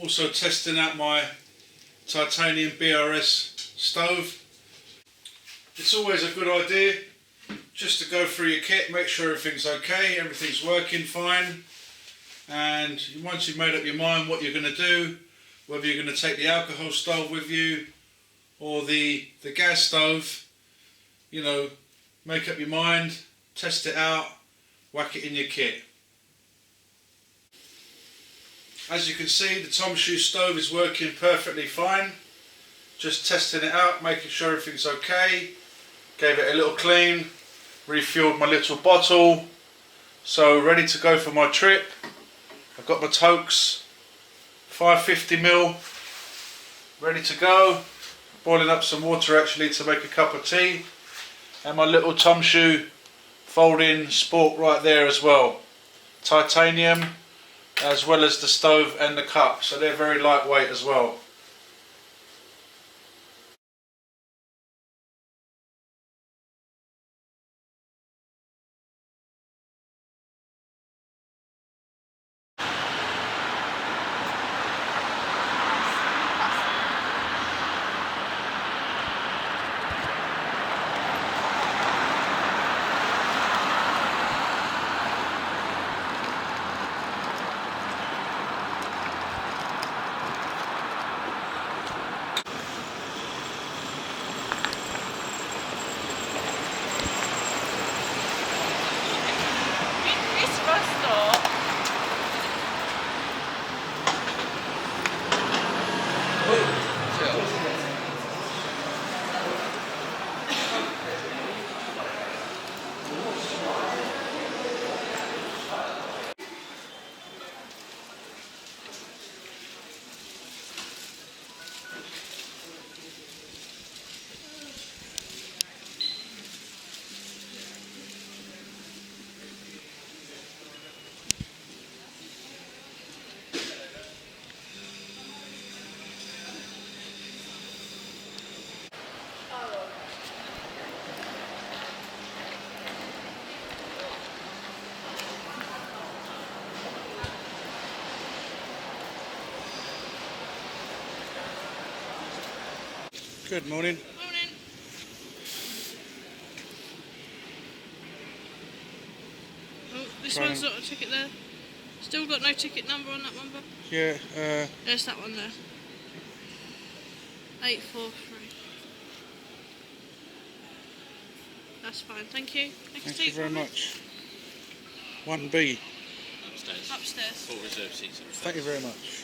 Also testing out my titanium BRS stove. It's always a good idea just to go through your kit, make sure everything's okay, everything's working fine, and once you've made up your mind what you're going to do, whether you're going to take the alcohol stove with you or the gas stove, you know, make up your mind, test it out, whack it in your kit. As you can see, the Tom Shoe stove is working perfectly fine. Just testing it out, making sure everything's okay. Gave it a little clean, refueled my little bottle. So ready to go for my trip. I've got my Tokes 550ml ready to go. Boiling up some water actually to make a cup of tea. And my little Tom Shoe fold-in sport right there as well. Titanium, as well as the stove and the cup, so they're very lightweight as well. Good morning. Morning. Oh, this one's got a ticket there. Still got no ticket number on that one, Bob? Yeah, There's that one there. 843. That's fine, thank you. thank you very much. 1B. Upstairs. Full reserve seats. Thank you very much.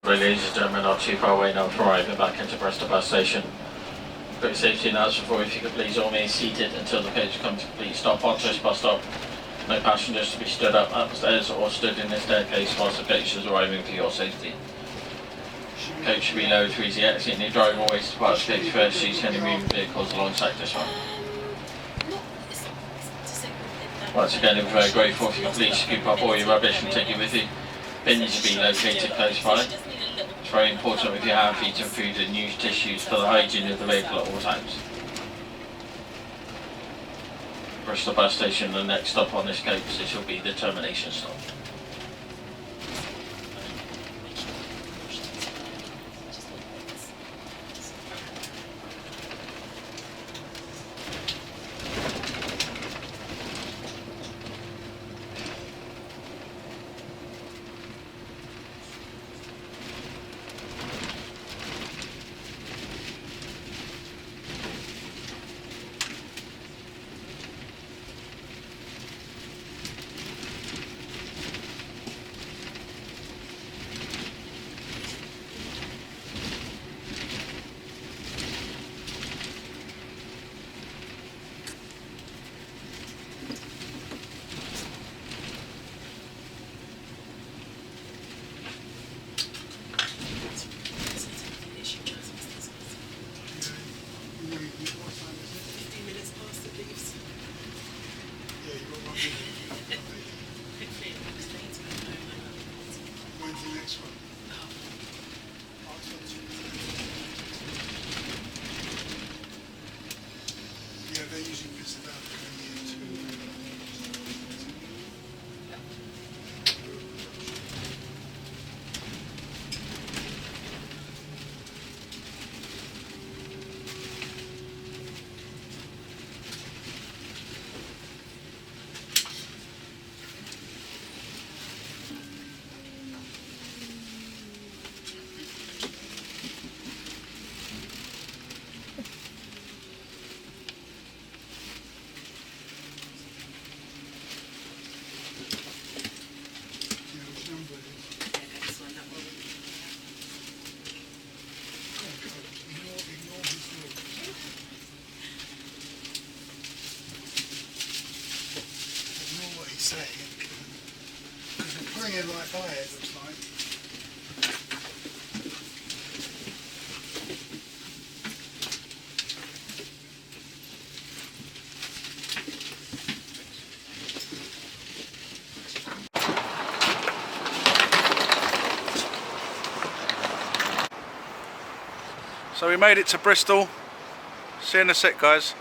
Right, ladies and gentlemen, not too far away now from arriving back into Bristol bus station. Quick safety announcement for you, if you could please all remain seated until the coach comes to complete stop onto this bus stop. No passengers to be stood up upstairs or stood in the staircase whilst the coach is arriving for your safety. Coach should be lowered for easy exit and your driver always departs the coach first, use any moving vehicles alongside this one. Once again, we're very grateful if you could please scoop up all your rubbish and take it with you. Bins should be located close by. It's very important with your hand, feet and food and use tissues for the hygiene of the vehicle at all times. Bristol bus station, the next stop on this coach, this will be the termination stop. When's the next one? Yeah, they're usually miss about going into. Saying, because we're pulling in right by it, looks like. So we made it to Bristol. See you in a sec, guys.